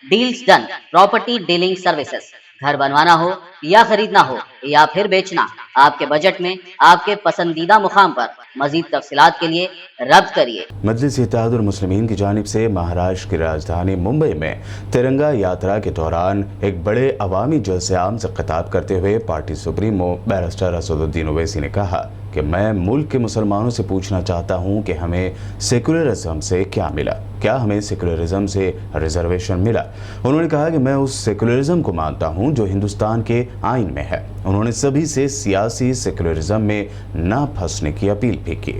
Deals done property dealing services. घर बनवाना हो या खरीदना हो या फिर बेचना, आपके बजट में आपके पसंदीदा मुकाम पर। मजीद तफसीलात के लिए रब्त करिए। मजलिस इत्तेहादुल मुस्लिमीन की जानिब से महाराष्ट्र की राजधानी मुंबई में तिरंगा यात्रा के दौरान एक बड़े अवामी जलसे आम से खिताब करते हुए party supremo barrister Asaduddin Owaisi ने कहा कि मैं मुल्क के मुसलमानों से पूछना चाहता हूं कि हमें सेकुलरिज्म से क्या मिला, क्या हमें सेकुलरिज्म से रिजर्वेशन मिला। उन्होंने कहा कि मैं उस सेकुलरिज्म को मानता हूं जो हिंदुस्तान के आइन में है। उन्होंने सभी से सियासी सेकुलरिज्म में ना फंसने की अपील भी की।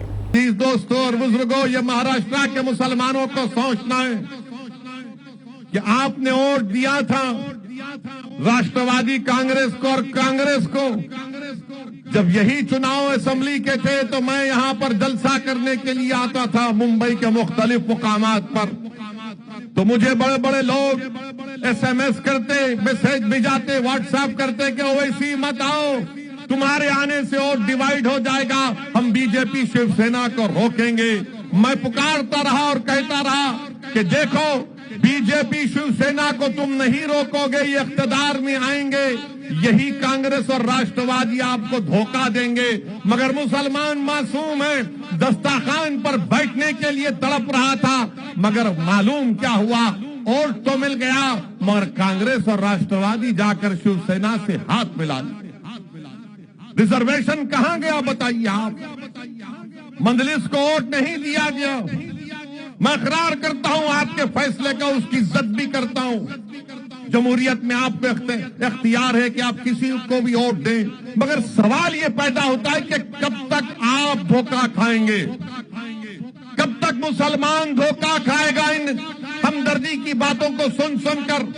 दोस्तों और बुजुर्गों, ये महाराष्ट्र के मुसलमानों को सोचना है कि आपने वोट दिया था राष्ट्रवादी कांग्रेस को, और कांग्रेस को जब यही चुनाव असेंबली के थे तो मैं यहां पर जलसा करने के लिए आता था मुंबई के मुख्तलिफ मुकामात पर। तो मुझे बड़े बड़े लोग एसएमएस करते, मैसेज भेजाते, व्हाट्सएप करते कि ओवैसी मत आओ, तुम्हारे आने से और डिवाइड हो जाएगा, हम बीजेपी शिवसेना को रोकेंगे। मैं पुकारता रहा और कहता रहा कि देखो, बीजेपी शिवसेना को तुम नहीं रोकोगे, ये इख्तिदार में आएंगे, यही कांग्रेस और राष्ट्रवादी आपको धोखा देंगे। मगर मुसलमान मासूम है, दस्तरखान पर बैठने के लिए तड़प रहा था, मगर मालूम क्या हुआ, वोट तो मिल गया मगर कांग्रेस और राष्ट्रवादी जाकर शिवसेना से हाथ मिला लिए। रिजर्वेशन कहां गया बताइए आप? मजलिस को वोट नहीं दिया गया। मैं इकरार करता हूं आपके फैसले का, उसकी इज्जत भी करता हूं। जमहूरियत में आपको इख्तियार है कि आप किसी को भी वोट दें, मगर सवाल ये पैदा होता है कि कब तक आप धोखा खाएंगे, कब तक मुसलमान धोखा खाएगा इन हमदर्दी की बातों को सुन सुनकर।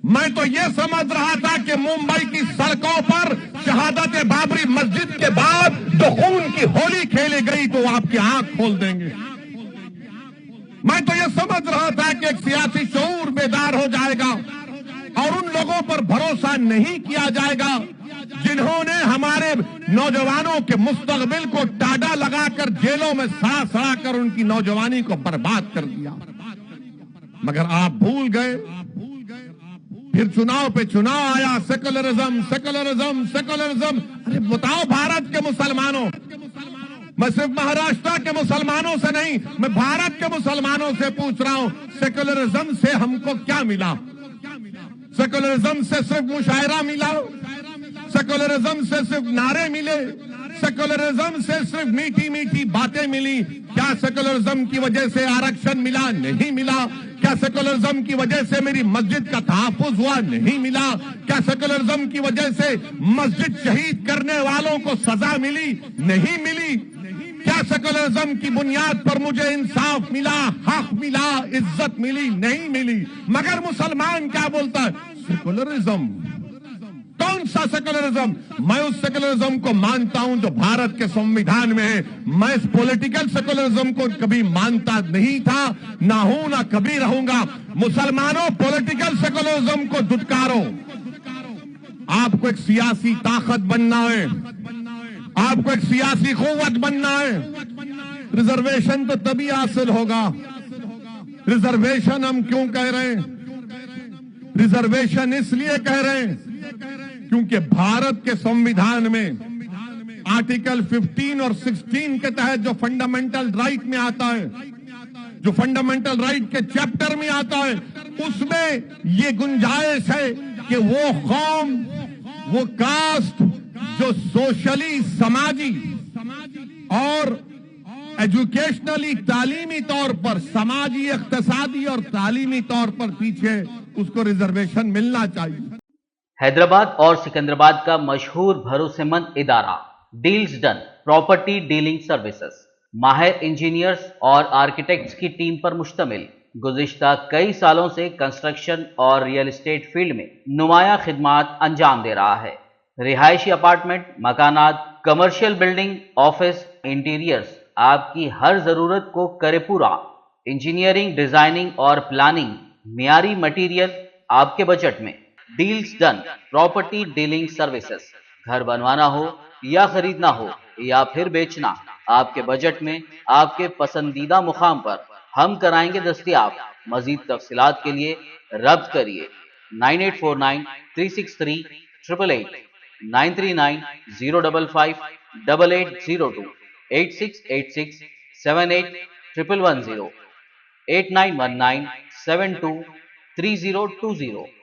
मैं तो ये समझ रहा था कि मुंबई की सड़कों पर शहादत बाबरी मस्जिद के बाद जो खून की होली खेली गई तो आपकी आंख खोल देंगे। मैं तो ये समझ रहा था कि एक सियासी शऊर बेदार हो जाएगा और उन लोगों पर भरोसा नहीं किया जाएगा जिन्होंने हमारे नौजवानों के मुस्तकबिल को टाडा लगाकर जेलों में सड़ा सड़ा कर उनकी नौजवानी को बर्बाद कर दिया। मगर आप भूल गए। फिर चुनाव पे चुनाव आया, सेकुलरिज्म सेकुलरिज्म सेकुलरिज्म। अरे बताओ भारत के मुसलमानों, मैं सिर्फ महाराष्ट्र के मुसलमानों से नहीं, मैं भारत के मुसलमानों से पूछ रहा हूं, सेकुलरिज्म से हमको क्या मिला? सेकुलरिज्म से सिर्फ मुशायरा मिला? सेकुलरिज्म से सिर्फ नारे मिले? सेकुलरिज्म से सिर्फ मीठी मीठी बातें मिली? क्या सेकुलरिज्म की वजह से आरक्षण मिला? नहीं मिला। क्या सेकुलरिज्म की वजह से मेरी मस्जिद का तहफ्फुज हुआ? नहीं मिला। क्या सेकुलरिज्म की वजह से मस्जिद शहीद करने वालों को सजा मिली? नहीं मिली। क्या सेकुलरिज्म की बुनियाद पर मुझे इंसाफ मिला, हक मिला, इज्जत मिली? नहीं मिली। मगर मुसलमान क्या बोलता है? सेकुलरिज्म। कौन सा सेकुलरिज्म? मैं उस सेकुलरिज्म को मानता हूं जो भारत के संविधान में है। मैं इस पॉलिटिकल सेकुलरिज्म को कभी मानता नहीं था, ना हूं, ना कभी रहूंगा। मुसलमानों, पॉलिटिकल सेकुलरिज्म को दुत्कारो। आपको एक सियासी ताकत बनना है, आपको एक सियासी कुव्वत बनना है। रिजर्वेशन तो तभी हासिल होगा। रिजर्वेशन हम क्यों कह रहे हैं? रिजर्वेशन इसलिए कह रहे हैं क्योंकि भारत के संविधान में आर्टिकल 15 और 16 के तहत जो फंडामेंटल राइट में आता है, जो फंडामेंटल राइट के चैप्टर में आता है, उसमें ये गुंजाइश है कि वो कौम, वो कास्ट जो सोशली, समाजी और एजुकेशनली, तालीमी तौर पर, समाजी, इक्तिसादी और तालीमी तौर पर पीछे, उसको रिजर्वेशन मिलना चाहिए। हैदराबाद और सिकंदराबाद का मशहूर भरोसेमंद इदारा deals done property dealing services माहिर इंजीनियर्स और आर्किटेक्ट्स की टीम पर मुश्तमिल गुज़िश्ता कई सालों से कंस्ट्रक्शन और रियल एस्टेट फील्ड में नुमाया खिदमात अंजाम दे रहा है। रिहायशी अपार्टमेंट, मकानात, कमर्शियल बिल्डिंग, ऑफिस, इंटीरियर्स, आपकी हर जरूरत को करे पूरा। इंजीनियरिंग, डिजाइनिंग और प्लानिंग, मियारी मटीरियल आपके बजट में। Deals done property dealing services. घर बनवाना हो या खरीदना हो या फिर बेचना, आपके बजट में आपके पसंदीदा मुकाम पर हम कराएंगे दस्तयाब। مزید تفصیلات کے لیے رابطہ کریے 9849363888 9390558802 8686781110 8919723020